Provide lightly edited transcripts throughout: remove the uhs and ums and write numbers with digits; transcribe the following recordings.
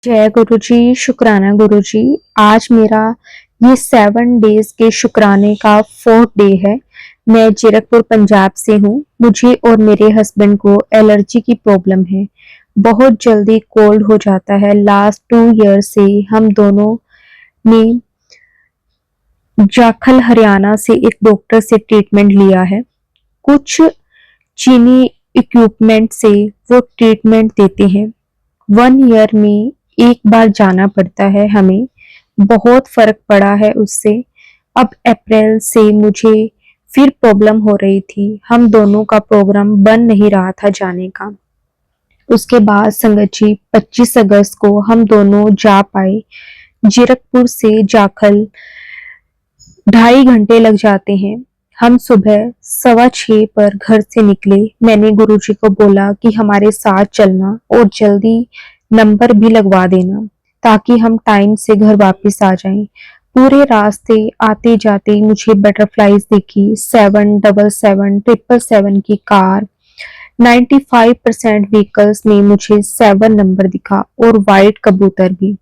जय गुरु जी, शुक्राना गुरु जी। आज मेरा ये 7 डेज के शुक्राने का 4th डे है। मैं जीरकपुर पंजाब से हूँ। मुझे और मेरे हस्बैंड को एलर्जी की प्रॉब्लम है। बहुत जल्दी कोल्ड हो जाता है। लास्ट 2 ईयर से हम दोनों ने जाखल हरियाणा से एक डॉक्टर से ट्रीटमेंट लिया है। कुछ चीनी इक्विपमेंट से वो ट्रीटमेंट देते हैं। 1 ईयर में एक बार जाना पड़ता है हमें। बहुत फर्क पड़ा है उससे। अब अप्रैल से मुझे फिर प्रॉब्लम हो रही थी। हम दोनों का प्रोग्राम बन नहीं रहा था जाने का। उसके बाद संगत जी 25 अगस्त को हम दोनों जा पाए। जीरकपुर से जाखल 2.5 घंटे लग जाते हैं। हम सुबह 6:15 पर घर से निकले। मैंने गुरुजी को बोला कि हमारे साथ चलना और जल्दी नंबर भी लगवा देना ताकि हम टाइम से घर वापस आ जाएं। पूरे रास्ते आते जाते मुझे बटरफ्लाईज दिखी। 777 777 की कार, 95% व्हीकल्स में मुझे 7 नंबर दिखा और वाइट कबूतर भी।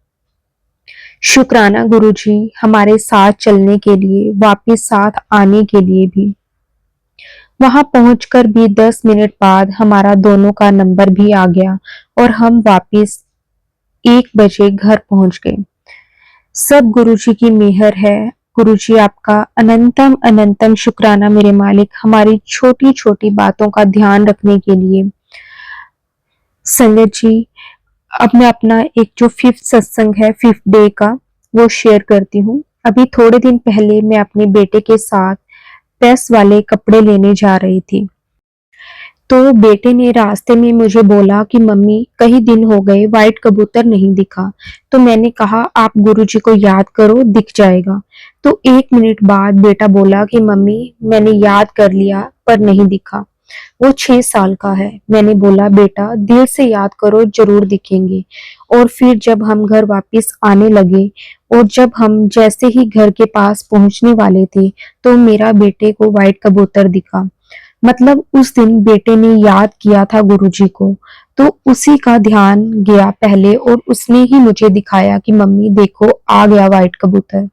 शुक्राना गुरुजी हमारे साथ चलने के लिए, वापस साथ आने के लिए भी। वहां पहुंचकर भी 10 मिनट बाद हमारा दोनों का नंबर भी आ गया और हम वापस 1 बजे घर पहुंच गए। सब गुरुजी की मेहर है। गुरुजी आपका अनंतम अनंतम शुक्राना मेरे मालिक, हमारी छोटी छोटी बातों का ध्यान रखने के लिए। संगत जी, अब मैं अपना एक जो 5th सत्संग है 5th डे का वो शेयर करती हूँ। अभी थोड़े दिन पहले मैं अपने बेटे के साथ प्रेस वाले कपड़े लेने जा रही थी। तो बेटे ने रास्ते में मुझे बोला कि मम्मी कई दिन हो गए वाइट कबूतर नहीं दिखा। तो मैंने कहा आप गुरुजी को याद करो, दिख जाएगा। तो 1 मिनट बाद बेटा बोला कि मम्मी मैंने याद कर लिया पर नहीं दिखा। वो 6 साल का है। मैंने बोला बेटा दिल से याद करो, जरूर दिखेंगे। और फिर जब हम घर वापस आने लगे और जब हम जैसे ही घर के पास पहुंचने वाले थे तो मेरा बेटे को वाइट कबूतर दिखा। मतलब उस दिन बेटे ने याद किया था गुरुजी को, तो उसी का ध्यान गया पहले और उसने ही मुझे दिखाया कि मम्मी देखो आ गया वाइट कबूतर।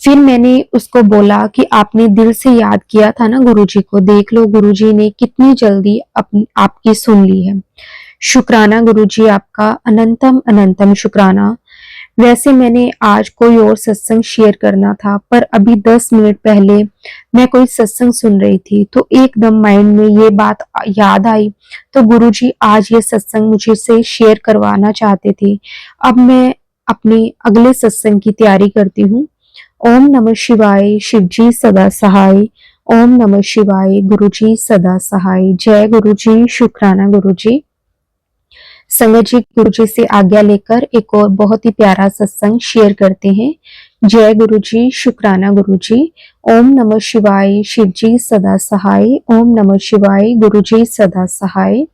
फिर मैंने उसको बोला कि आपने दिल से याद किया था ना गुरुजी को, देख लो गुरुजी ने कितनी जल्दी आपकी सुन ली है। शुक्राना गुरुजी आपका, अनंतम अनंतम शुक्राना। वैसे मैंने आज कोई और सत्संग शेयर करना था पर अभी 10 मिनट पहले मैं कोई सत्संग सुन रही थी तो एकदम माइंड में ये बात याद आई। तो गुरुजी आज ये सत्संग मुझे से शेयर करवाना चाहते थे। अब मैं अपने अगले सत्संग की तैयारी करती हूँ। ओम नमः शिवाय, शिवजी सदा सहाय। ओम नमः शिवाय, गुरुजी सदा सहाय। जय गुरुजी, शुक्राना गुरुजी। संगत जी गुरुजी से आज्ञा लेकर एक और बहुत ही प्यारा सत्संग शेयर करते हैं। जय गुरुजी, शुक्राना गुरुजी। ओम नमः शिवाय, शिवजी सदा सहाय। ओम नमः शिवाय, गुरुजी सदा सहाय।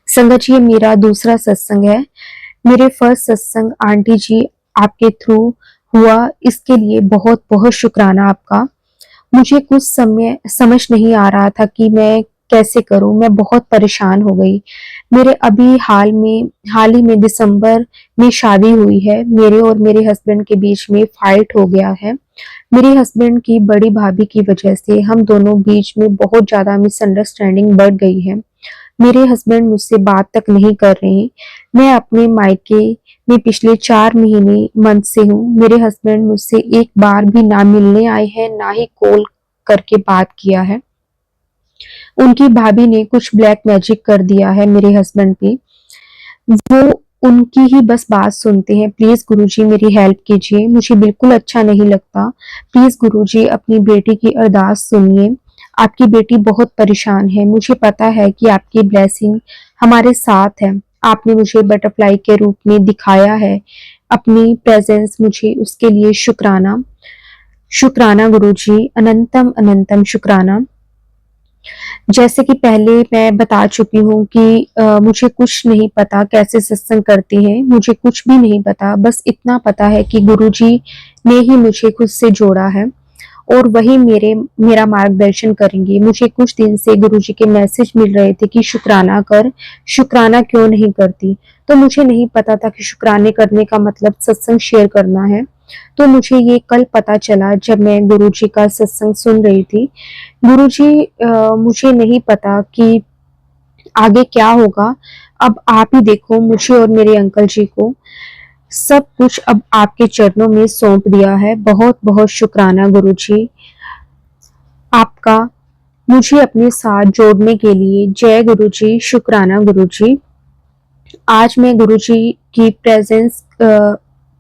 संगत जी ये मेरा दूसरा सत्संग है। मेरे फर्स्ट सत्संग आंटी जी आपके थ्रू हुआ, इसके लिए बहुत बहुत शुक्राना आपका। मुझे कुछ समय समझ नहीं आ रहा था कि मैं कैसे करूं। मैं बहुत परेशान हो गई। मेरे अभी हाल ही में दिसंबर में शादी हुई है। मेरे और मेरे हस्बैंड के बीच में फाइट हो गया है। मेरे हस्बैंड की बड़ी भाभी की वजह से हम दोनों बीच में बहुत ज्यादा मिसअंडरस्टैंडिंग बढ़ गई है। मेरे हस्बैंड मुझसे बात तक नहीं कर रहे हैं। मैं अपने मायके में पिछले 4 मंथ से हूँ। मेरे हस्बैंड मुझसे एक बार भी ना मिलने आए हैं, ना ही कॉल करके बात किया है। उनकी भाभी ने कुछ ब्लैक मैजिक कर दिया है मेरे हस्बैंड पे। वो उनकी ही बस बात सुनते हैं। प्लीज गुरुजी मेरी हेल्प कीजिए, मुझे बिल्कुल अच्छा नहीं लगता। प्लीज गुरुजी अपनी बेटी की अरदास सुनिए। आपकी बेटी बहुत परेशान है। मुझे पता है कि आपकी ब्लेसिंग हमारे साथ है। आपने मुझे बटरफ्लाई के रूप में दिखाया है अपनी प्रेजेंस, मुझे उसके लिए शुक्राना। शुक्राना गुरुजी, अनंतम अनंतम शुक्राना। जैसे कि पहले मैं बता चुकी हूँ कि मुझे कुछ नहीं पता कैसे सत्संग करते हैं। मुझे कुछ भी नहीं पता, बस इतना पता है कि गुरुजी ने ही मुझे खुद से जोड़ा है। और वही मेरा मार्गदर्शन करेंगे। मुझे कुछ दिन से गुरुजी के मैसेज मिल रहे थे कि शुक्राना कर, शुक्राना क्यों नहीं करती? तो मुझे नहीं पता था कि शुक्राने करने का मतलब सत्संग शेयर करना है। तो मुझे ये कल पता चला जब मैं गुरुजी का सत्संग सुन रही थी। गुरुजी मुझे नहीं पता कि आगे क्या होगा। अब आप ही देखो, मुझे और मेरे अंकल जी को सब कुछ अब आपके चरणों में सौंप दिया है। बहुत-बहुत शुक्राना गुरुजी आपका, मुझे अपने साथ जोड़ने के लिए। जय गुरुजी, शुक्राना गुरुजी। आज मैं गुरुजी की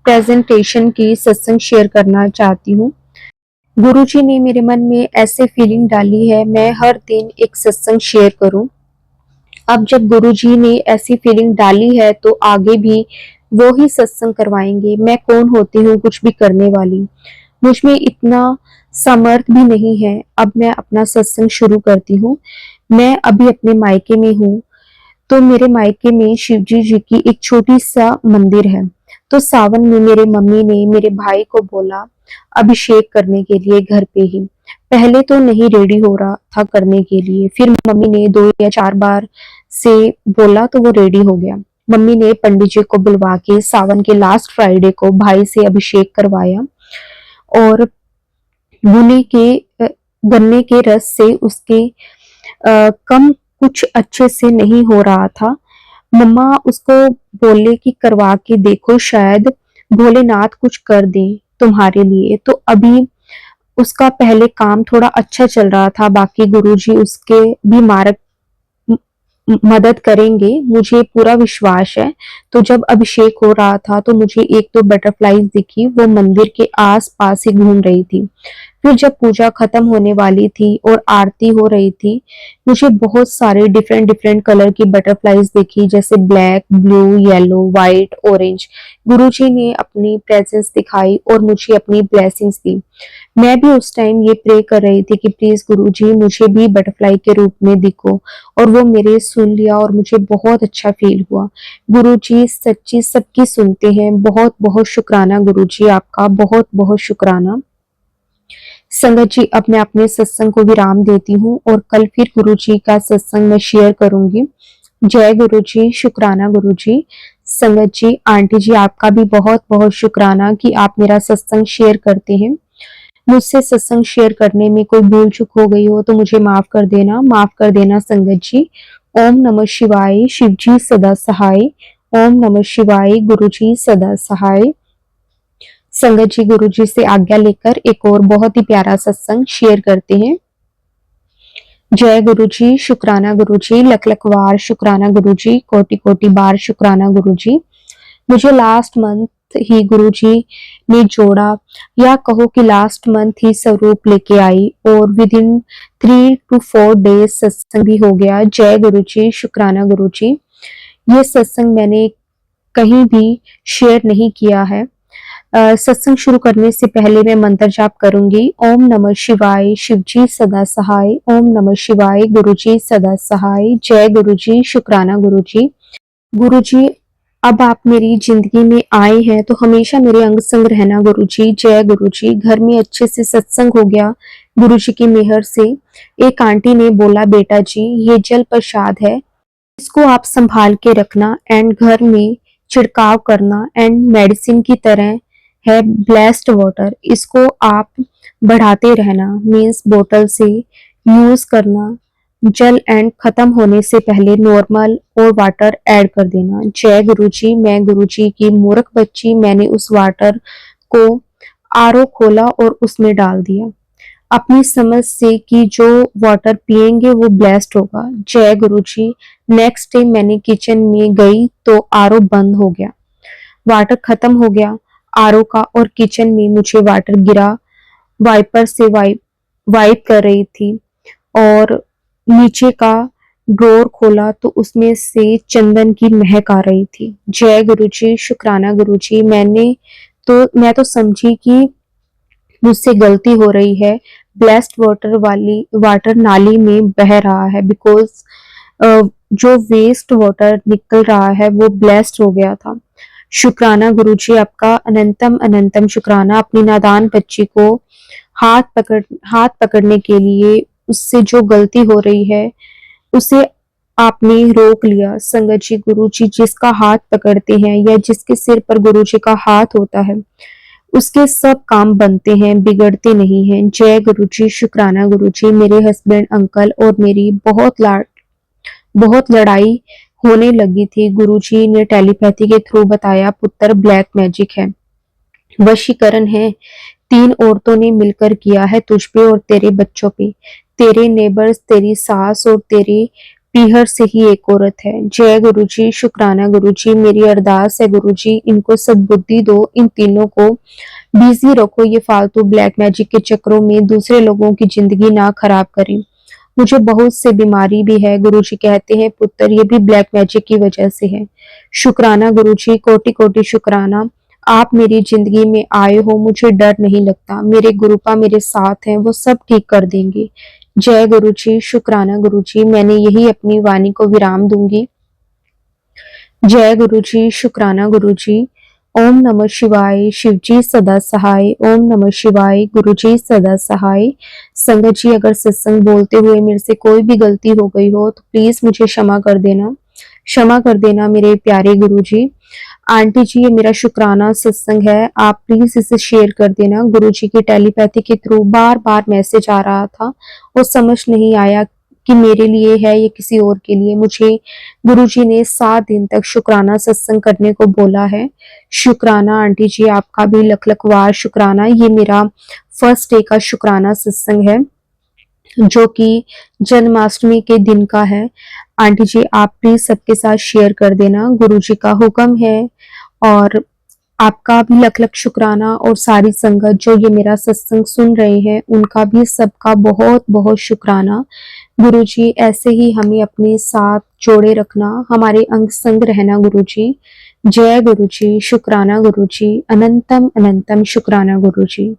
प्रेजेंटेशन की सत्संग शेयर करना चाहती हूँ। गुरुजी ने मेरे मन में ऐसे फीलिंग डाली है, मैं हर दिन एक सत्संग शेयर करूँ। अब जब गुरुजी ने ऐसी फीलिंग डाली है तो आगे भी वो ही सत्संग करवाएंगे। मैं कौन होती हूँ कुछ भी करने वाली? मुझ में इतना सामर्थ भी नहीं है। अब मैं अपना सत्संग शुरू करती हूँ। मैं अभी अपने मायके में हूँ, तो मेरे मायके में शिवजी जी की एक छोटी सा मंदिर है। तो सावन में मेरे मम्मी ने मेरे भाई को बोला अभिषेक करने के लिए घर पे ही। पहले तो नहीं रेडी हो रहा था करने के लिए, फिर मम्मी ने 2 या 4 बार से बोला तो वो रेडी हो गया। मम्मी ने पंडित जी को बुलवा के सावन के लास्ट फ्राइडे को भाई से अभिषेक करवाया और भुने के गन्ने के रस से उसके कम कुछ अच्छे से नहीं हो रहा था। मम्मा उसको बोले कि करवा के देखो, शायद भोलेनाथ कुछ कर दे तुम्हारे लिए। तो अभी उसका पहले काम थोड़ा अच्छा चल रहा था, बाकी गुरुजी उसके भी मार्ग मदद करेंगे, मुझे पूरा विश्वास है। तो जब अभिषेक हो रहा था तो मुझे 1-2 बटरफ्लाईज दिखी, वो मंदिर के आस-पास ही घूम रही थी। फिर जब पूजा खत्म होने वाली थी और आरती हो रही थी, मुझे बहुत सारे डिफरेंट डिफरेंट कलर की बटरफ्लाईज दिखी, जैसे black, blue, yellow, white, orange. Guruji ने अपनी प्रेजेंस दिखाई और मुझे अपनी ब्लेसिंग्स दी। मैं भी उस टाइम ये प्रे कर रही थी कि प्लीज गुरुजी मुझे भी बटरफ्लाई के रूप में दिखो, और वो मेरे सुन लिया और मुझे बहुत अच्छा फील हुआ। गुरुजी सच्ची सबकी सुनते हैं। बहुत बहुत शुक्राना गुरुजी आपका, बहुत बहुत शुक्राना। संगत जी, अब मैं अपने सत्संग को विराम देती हूँ और कल फिर गुरुजी का सत्संग मैं शेयर करूंगी। जय गुरुजी, शुक्राना गुरुजी। संगत जी, आंटी जी आपका भी बहुत बहुत शुक्राना कि आप मेरा सत्संग शेयर करते हैं। मुझसे सत्संग शेयर करने में कोई भूल चूक हो गई हो तो मुझे माफ कर देना संगत जी। ओम नमः शिवाय, शिव जी सदा सहाय। ओम नमः शिवाय, गुरु जी सदा सहाय। संगत जी, गुरु जी से आज्ञा लेकर एक और बहुत ही प्यारा सत्संग शेयर करते हैं। जय गुरु जी, शुक्राना गुरु जी, लख लख बार शुक्राना गुरु जी, कोटि कोटि बार शुक्राना गुरु जी। मुझे लास्ट मंथ ही गुरुजी ने जोड़ा, या कहो कि लास्ट मंथ ही स्वरूप लेके आई, और विद इन 3 to 4 डेज सत्संग भी हो गया। जय गुरुजी, शुक्राना गुरुजी। ये सत्संग मैंने कहीं भी शेयर नहीं किया है। सत्संग शुरू करने से पहले मैं मंत्र जाप करूंगी। ओम नमः शिवाय, शिवजी सदा सहाय। ओम नमः शिवाय, गुरुजी सदा सहाय। जय गुरुजी, शुक्राना गुरुजी। गुरुजी, अब आप मेरी जिंदगी में आए हैं तो हमेशा मेरे अंग संग रहना गुरुजी। जय गुरुजी। घर में अच्छे से सत्संग हो गया गुरुजी की मेहर से। एक आंटी ने बोला, बेटा जी ये जल प्रसाद है, इसको आप संभाल के रखना एंड घर में छिड़काव करना, एंड मेडिसिन की तरह है ब्लेस्ड वाटर, इसको आप बढ़ाते रहना, मीन्स बोतल से यूज करना। जल एंड खत्म होने से पहले नॉर्मल और वाटर ऐड कर देना। जय गुरुजी। मैं गुरुजी की मूर्ख बच्ची, मैंने उस वाटर को आरओ खोला और उसमें डाल दिया अपनी समझ से कि जो वाटर पिएंगे वो ब्लेस्ड होगा। जय गुरुजी। नेक्स्ट डे मैंने किचन में गई तो आरओ बंद हो गया, वाटर खत्म हो गया आरओ का, और किचन में मुझे वाटर गिरा। वाइपर से वाइप कर रही थी और नीचे का ड्रॉर खोला तो उसमें से चंदन की महक आ रही थी। जय गुरुजी, शुक्राना गुरुजी। मैं तो समझी कि मुझसे गलती हो रही है। ब्लेस्ड वाटर नाली में बह रहा है, बिकॉज जो वेस्ट वाटर निकल रहा है वो ब्लेस्ड हो गया था। शुक्राना गुरुजी आपका, अनंतम अनंतम शुक्राना। अपनी नादान बच्ची को हाथ पकड़ने के लिए उससे जो गलती हो रही है उसे आपने रोक लिया। संगत जी, गुरु जी जिसका हाथ पकड़ते हैं या जिसके सिर पर गुरु जी का हाथ होता है उसके सब काम बनते हैं, बिगड़ते नहीं हैं। जय गुरु जी, शुक्राना गुरु जी। मेरे हस्बैंड अंकल और मेरी बहुत लड़ाई होने लगी थी। गुरु जी ने टेलीपैथी के थ्रू बताया पुत्र ब्लैक मैजिक है, वशीकरण है। 3 औरतों ने मिलकर किया है तुझ पे और तेरे बच्चों पे। तेरे नेबर्स, तेरी सास और तेरे पीहर से ही एक औरत है। जय गुरु जी, शुक्राना गुरु जी। मेरी अरदास है गुरु जी इनको सद्बुद्धि दो, इन तीनों को बिजी रखो, ये फालतू ब्लैक मैजिक के चक्रों में दूसरे लोगों की जिंदगी ना खराब करें। मुझे बहुत से बीमारी भी है। गुरुजी कहते हैं पुत्र ये भी ब्लैक मैजिक की वजह से है। शुक्राना गुरुजी, कोटि कोटि शुक्राना। आप मेरी जिंदगी में आए हो, मुझे डर नहीं लगता। मेरे गुरुपा मेरे साथ हैं, वो सब ठीक कर देंगे। जय गुरुजी, शुक्राना गुरुजी। मैंने यही अपनी वाणी को विराम दूंगी। जय गुरुजी, शुक्राना गुरुजी। ओम नमः शिवाय। शिवजी सदा सहाय। ओम नमः शिवाय। गुरुजी सदा सहाय। संगत जी, अगर सत्संग बोलते हुए मेरे से कोई भी गलती हो गई हो तो प्लीज मुझे क्षमा कर देना, क्षमा कर देना मेरे प्यारे गुरुजी। आंटी जी, ये मेरा शुक्राना सत्संग है, आप प्लीज इसे शेयर कर देना। गुरुजी की टेलीपैथी के थ्रू बार बार मैसेज आ रहा था और समझ नहीं आया कि मेरे लिए है या किसी और के लिए। मुझे गुरुजी ने 7 दिन तक शुक्राना सत्संग करने को बोला है। शुक्राना आंटी जी, आपका भी लख लख वार शुक्राना। ये मेरा फर्स्ट डे का शुक्राना सत्संग है जो कि जन्माष्टमी के दिन का है। आंटी जी, आप प्लीज सबके साथ शेयर कर देना, गुरुजी का हुक्म है। और आपका भी लख लख शुक्राना और सारी संगत जो ये मेरा सत्संग सुन रहे हैं उनका भी सबका बहुत बहुत शुक्राना। गुरुजी ऐसे ही हमें अपने साथ जोड़े रखना, हमारे अंग संग रहना गुरुजी। जय गुरुजी, शुक्राना गुरुजी। अनंतम अनंतम शुक्राना गुरुजी।